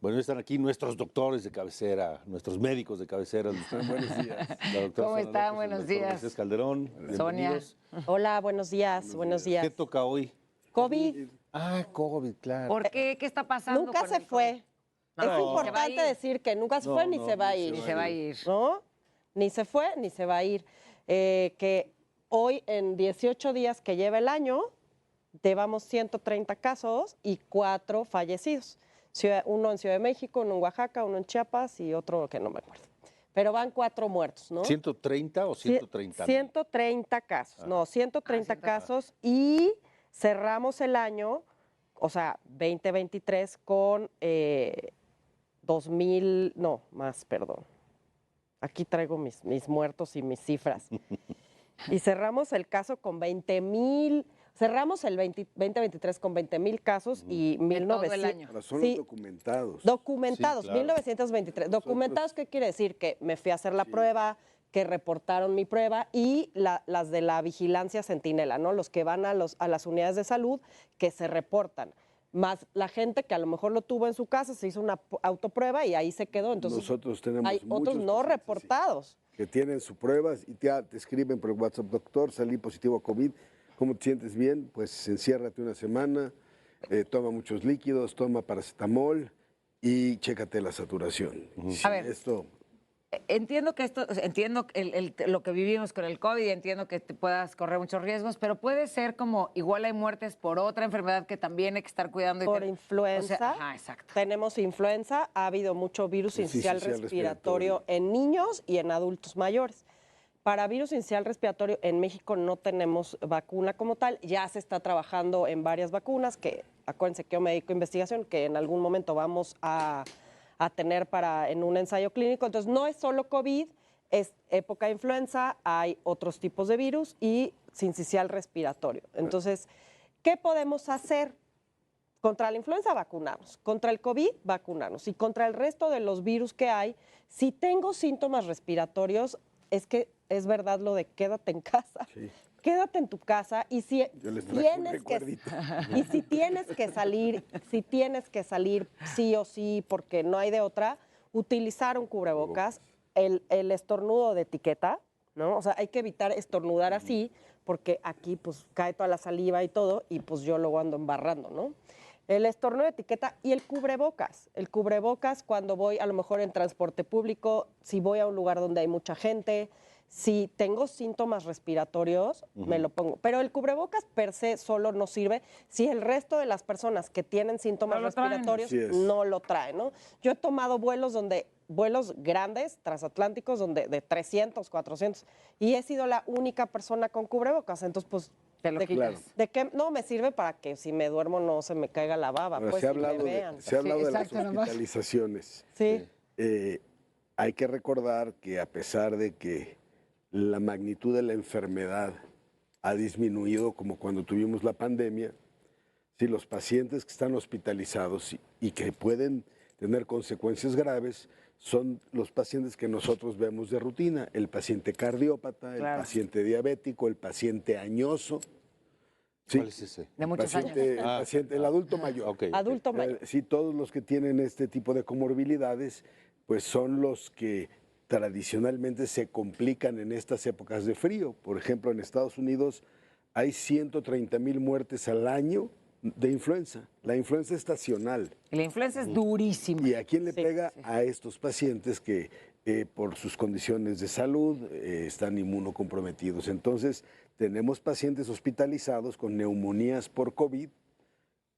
Bueno, están aquí nuestros doctores de cabecera, nuestros médicos de cabecera. Buenos días. La doctora ¿Cómo Sonia están? López, Buenos el doctor días. Moisés Calderón. Sonia. Bienvenidos. Hola, buenos días, buenos días. ¿Qué toca hoy? COVID Ah, COVID, claro. ¿Por qué? ¿Qué está pasando? nunca con se el fue. No, Es ni se va a importante ir. decir que nunca se fue ni se va a ir. Ni se va a ir. ¿No? Ni se fue ni se va a ir. Que hoy, en 18 días que lleva el año, llevamos 130 casos y 4 fallecidos. Uno en Ciudad de México, uno en Oaxaca, uno en Chiapas y otro que no me acuerdo. Pero van 4 muertos, ¿no? ¿130 o 130? 130 casos, no, 130 casos y cerramos el año, o sea, 2023 con 2,000, no, más, perdón. Aquí traigo mis muertos y mis cifras. Y cerramos el caso con 20,000, cerramos el 2023 con 20,000 casos y todo el 1,900. año. Ahora son Sí. los documentados. Documentados, Sí, claro. 1923. ¿Documentados qué quiere decir? Que me fui a hacer la prueba, que reportaron mi prueba y las de la vigilancia centinela, ¿no? Los que van a las unidades de salud que se reportan. Más la gente que a lo mejor lo tuvo en su casa, se hizo una autoprueba y ahí se quedó. Entonces, Nosotros tenemos hay muchos otros no pacientes, reportados. que tienen sus pruebas y te escriben por el WhatsApp, doctor, salí positivo a COVID, ¿cómo te sientes bien? Pues enciérrate una semana, toma muchos líquidos, toma paracetamol y chécate la saturación. A ver. Esto, Entiendo que entiendo lo que vivimos con el COVID y entiendo que te puedas correr muchos riesgos, pero puede ser como igual hay muertes por otra enfermedad que también hay que estar cuidando. Por influenza. O sea, ajá, exacto. Tenemos influenza, ha habido mucho virus Sí, incisional incisional respiratorio en niños y en adultos mayores. Para virus incisional respiratorio en México no tenemos vacuna como tal, ya se está trabajando en varias vacunas, que acuérdense que yo me dedico a investigación, que en algún momento vamos a tener en un ensayo clínico. Entonces no es solo COVID, es época de influenza, hay otros tipos de virus y sincicial respiratorio. Entonces, ¿qué podemos hacer? Contra la influenza, vacunarnos. Contra el COVID, vacunarnos. Y contra el resto de los virus que hay, si tengo síntomas respiratorios, es que es verdad lo de quédate en casa. Sí. Quédate en tu casa y si yo les traje un tienes recuerdito. y si tienes que salir sí o sí porque no hay de otra, utilizar un cubrebocas, el estornudo de etiqueta, ¿no? O sea, hay que evitar estornudar así porque aquí pues cae toda la saliva y todo y pues yo luego ando embarrando, ¿no? El estornudo de etiqueta y el cubrebocas. El cubrebocas cuando voy a lo mejor en transporte público, si voy a un lugar donde hay mucha gente, si tengo síntomas respiratorios, me lo pongo. Pero el cubrebocas per se solo no sirve si el resto de las personas que tienen síntomas No lo traen. respiratorios Así es. no lo traen, ¿no? Yo he tomado vuelos grandes, transatlánticos, de 300, 400, y he sido la única persona con cubrebocas. Entonces, pues, Te lo Claro. quitas. ¿de qué? No, me sirve para que si me duermo no se me caiga la baba, Ahora, pues, se ha y me hablado, vean. se ha hablado de las exacto, nomás. hospitalizaciones. Sí. Hay que recordar que a pesar de que la magnitud de la enfermedad ha disminuido, como cuando tuvimos la pandemia, si los pacientes que están hospitalizados y que pueden tener consecuencias graves son los pacientes que nosotros vemos de rutina, el paciente cardiópata, el Claro. paciente diabético, el paciente añoso. Sí, ¿Cuál es ese? De muchos paciente, años. el adulto mayor. Ok, ok. Adulto mayor. Sí, todos los que tienen este tipo de comorbilidades, pues son los que tradicionalmente se complican en estas épocas de frío. Por ejemplo, en Estados Unidos hay 130,000 muertes al año de influenza, la influenza estacional. Y la influenza es durísima. ¿Y a quién le Sí, pega? A estos pacientes que por sus condiciones de salud están inmunocomprometidos. Entonces, tenemos pacientes hospitalizados con neumonías por COVID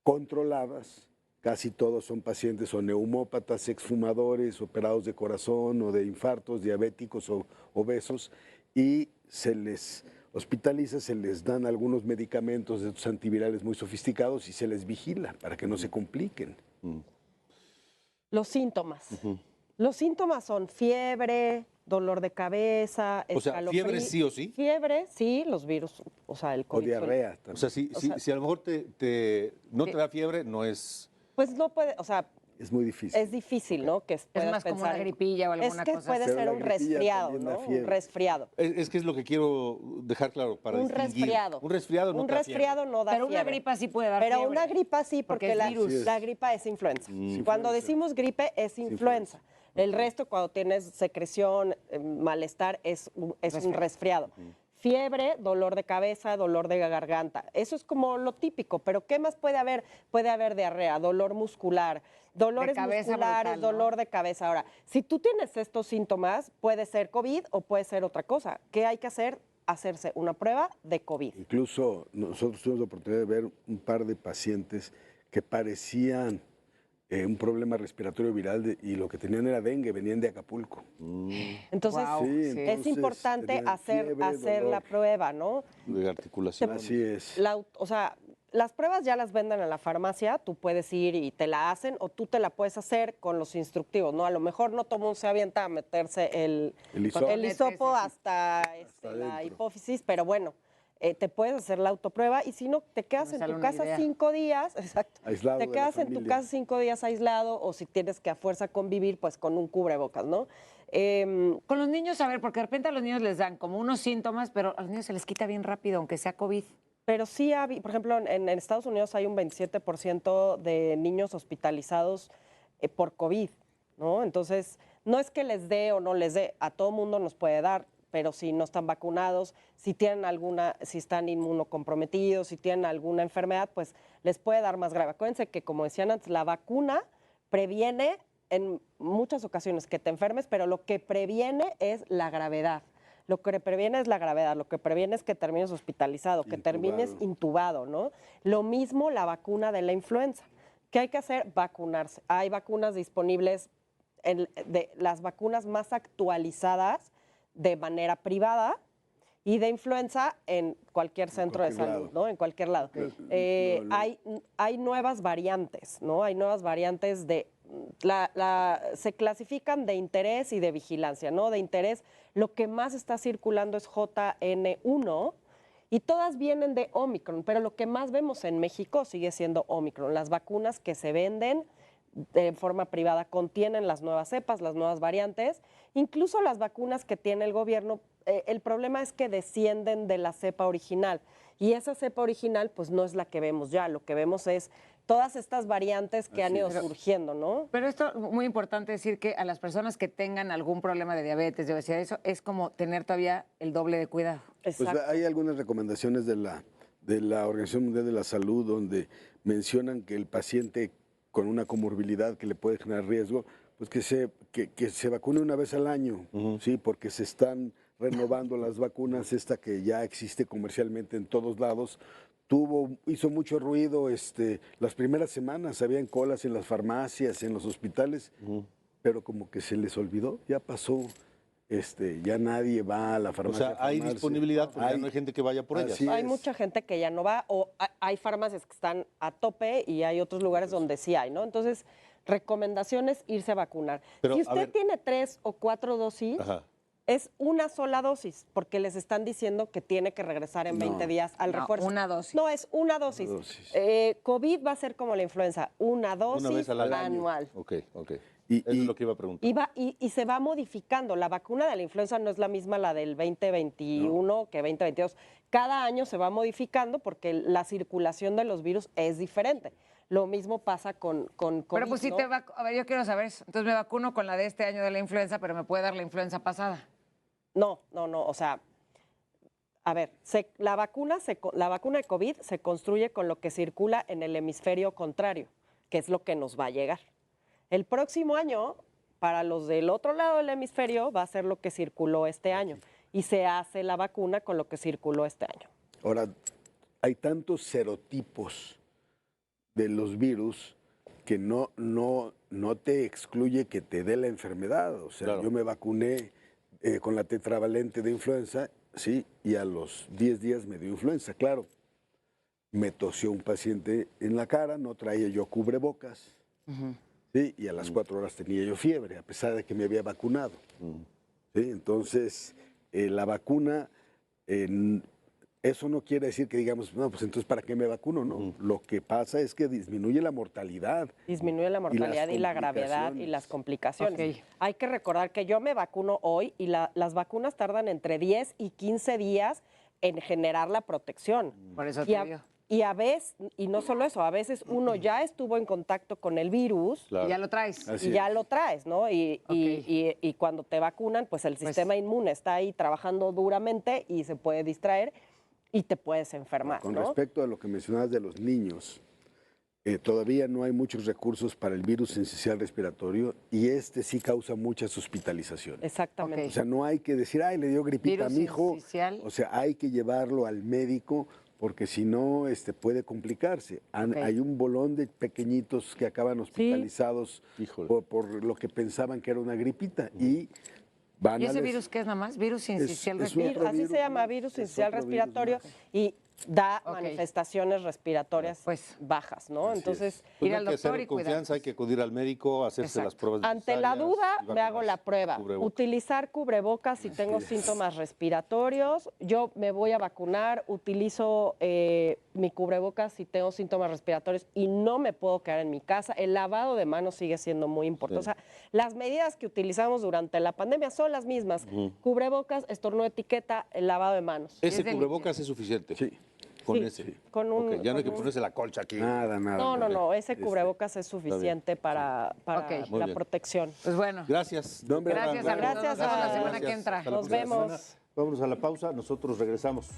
controladas. Casi todos son pacientes o neumópatas, exfumadores, operados de corazón o de infartos, diabéticos o obesos, y se les hospitaliza, se les dan algunos medicamentos de estos antivirales muy sofisticados y se les vigila para que no se compliquen. Los síntomas. Los síntomas son fiebre, dolor de cabeza, O sea, escalofrío. ¿fiebre sí o sí? Fiebre, sí, los virus, o sea, el O COVID. diarrea O sea, también. si a lo mejor no te da fiebre, no es... Pues no puede, o sea, es muy difícil. Es difícil, ¿no? Que Es puedas más como una pensar en- gripilla o alguna Es que cosa puede así. Pero ser la un gripilla resfriado, también da ¿no? Un fiebre. resfriado. Es que es lo que quiero dejar claro para Un distinguir. resfriado. Un resfriado no Un te da resfriado fiebre. no da Pero una fiebre. gripa sí puede dar Pero fiebre. una gripa sí, Porque porque es virus. la gripa es influenza. Mm. Cuando Influenza. decimos gripe es influenza. El resto, cuando tienes secreción, malestar, es un resfriado. Fiebre, dolor de cabeza, dolor de garganta. Eso es como lo típico. Pero ¿qué más puede haber? Puede haber diarrea, dolor muscular, dolores cabeza musculares, brutal, ¿no? dolor de cabeza. Ahora, si tú tienes estos síntomas, puede ser COVID o puede ser otra cosa. ¿Qué hay que hacer? Hacerse una prueba de COVID. Incluso nosotros tuvimos la oportunidad de ver un par de pacientes que parecían un problema respiratorio viral y lo que tenían era dengue, venían de Acapulco. Entonces, Guau, sí. es entonces, importante tenían hacer fiebre, la dolor. prueba, ¿no? De articulación. Así es. O sea, las pruebas ya las venden en la farmacia, tú puedes ir y te la hacen o tú te la puedes hacer con los instructivos, ¿no? A lo mejor no todo mundo se avienta a meterse el hisopo hasta la adentro. hipófisis, pero bueno, te puedes hacer la autoprueba y si no, te quedas Me en sale tu una casa idea. 5 días, exacto. Aislado Te de la quedas en tu familia. casa 5 días aislado o si tienes que a fuerza convivir, pues con un cubrebocas, ¿no? Con los niños, a ver, porque de repente a los niños les dan como unos síntomas, pero a los niños se les quita bien rápido, aunque sea COVID. Pero sí, por ejemplo, en Estados Unidos hay un 27% de niños hospitalizados por COVID, ¿no? Entonces, no es que les dé o no les dé, a todo mundo nos puede dar, pero si no están vacunados, si están inmunocomprometidos, si tienen alguna enfermedad, pues les puede dar más grave. Acuérdense que, como decían antes, la vacuna previene en muchas ocasiones que te enfermes, pero lo que previene es la gravedad. Lo que previene es la gravedad, lo que previene es que termines hospitalizado, que termines intubado, ¿no? Lo mismo la vacuna de la influenza. ¿Qué hay que hacer? Vacunarse. Hay vacunas disponibles, de las vacunas más actualizadas de manera privada y de influenza en cualquier centro de salud, ¿no? En cualquier lado. Hay nuevas variantes, ¿no? Hay nuevas variantes se clasifican de interés y de vigilancia, ¿no? De interés, lo que más está circulando es JN1 y todas vienen de Omicron, pero lo que más vemos en México sigue siendo Omicron. Las vacunas que se venden de forma privada contienen las nuevas cepas, las nuevas variantes, incluso las vacunas que tiene el gobierno. El problema es que descienden de la cepa original y esa cepa original pues no es la que vemos ya, lo que vemos es todas estas variantes que han ido surgiendo, ¿no? Pero esto, muy importante decir que a las personas que tengan algún problema de diabetes, de obesidad, eso es como tener todavía el doble de cuidado. Pues hay algunas recomendaciones de la Organización Mundial de la Salud donde mencionan que el paciente con una comorbilidad que le puede generar riesgo, pues que se vacune una vez al año, sí, porque se están renovando las vacunas, esta que ya existe comercialmente en todos lados. Hizo mucho ruido las primeras semanas, habían colas en las farmacias, en los hospitales, pero como que se les olvidó, ya pasó. Ya nadie va a la farmacia. O sea, hay disponibilidad, pero ya no hay gente que vaya por ellas. Hay mucha gente que ya no va, o hay farmacias que están a tope y hay otros lugares donde sí hay, ¿no? Entonces, recomendaciones, irse a vacunar. Pero, si a usted ver, tiene 3 o 4 dosis, es una sola dosis, porque les están diciendo que tiene que regresar en 20 días al refuerzo. Una dosis. No, es una dosis. COVID va a ser como la influenza, una dosis vez al año. anual. Ok. Eso es lo que iba a preguntar. Y se va modificando. La vacuna de la influenza no es la misma la del 2021 que 2022. Cada año se va modificando porque la circulación de los virus es diferente. Lo mismo pasa con COVID, Pero pues si ¿no? a ver, yo quiero saber eso. Entonces me vacuno con la de este año de la influenza, pero me puede dar la influenza pasada. No. O sea, a ver, la vacuna de COVID se construye con lo que circula en el hemisferio contrario, que es lo que nos va a llegar. El próximo año, para los del otro lado del hemisferio, va a ser lo que circuló este año. Y se hace la vacuna con lo que circuló este año. Ahora, hay tantos serotipos de los virus que no te excluye que te dé la enfermedad. O sea, yo me vacuné con la tetravalente de influenza, sí, y a los 10 días me dio influenza, claro. Me tosió un paciente en la cara, no traía yo cubrebocas. Sí, y a las 4 horas tenía yo fiebre, a pesar de que me había vacunado. ¿Sí? Entonces, la vacuna Eso no quiere decir que digamos, no, pues entonces ¿para qué me vacuno? No, lo que pasa es que disminuye la mortalidad. Disminuye la mortalidad y la gravedad y las complicaciones. Ok. Hay que recordar que yo me vacuno hoy y las vacunas tardan entre 10 y 15 días en generar la protección. Por eso Y te a, digo. y a veces, y no solo eso, a veces uno ya estuvo en contacto con el virus Claro. Y ya lo traes. Así y ya es. lo traes, ¿no? Y cuando te vacunan, pues el sistema inmune está ahí trabajando duramente y se puede distraer y te puedes enfermar, Con ¿no? respecto a lo que mencionabas de los niños, todavía no hay muchos recursos para el virus sincicial respiratorio y este sí causa muchas hospitalizaciones. Exactamente. Ok. O sea, no hay que decir, ay, le dio gripita Virus a mi hijo. sincicial. O sea, hay que llevarlo al médico porque si no, puede complicarse. Ok. Hay un bolón de pequeñitos que acaban hospitalizados Híjole. por lo que pensaban que era una gripita y van ¿Y a ese virus qué es nada más? Virus sincicial es respiratorio. otro Así virus, se llama ¿no? virus Es sincicial otro virus, respiratorio ¿no? y da Ok. manifestaciones respiratorias Pues. bajas, ¿no? Así Entonces, Pues Ir no al hay que doctor hacer y cuidarse. confianza, hay que acudir al médico, hacerse las Exacto. pruebas ante la necesarias duda, y me hago vacunarse. la prueba. Cubrebocas. Utilizar cubrebocas si tengo síntomas respiratorios. Yo me voy a vacunar, utilizo mi cubrebocas si tengo síntomas respiratorios y no me puedo quedar en mi casa. El lavado de manos sigue siendo muy importante. Sí. O sea, las medidas que utilizamos durante la pandemia son las mismas. Cubrebocas, estornudo etiqueta, el lavado de manos. Ese Es de cubrebocas es suficiente. Sí. Con Sí, ese. con un- Ok, ya no hay que con un- ponerse la colcha aquí. Nada, nada. No, no, nada. no, ese cubrebocas es suficiente para Ok. Muy la bien. protección. Pues bueno. Gracias. No, hombre, Gracias, Gracias, Armando. Nos vemos la Gracias. semana que entra. Hasta la Nos próxima vemos. semana. Vámonos a la pausa, nosotros regresamos.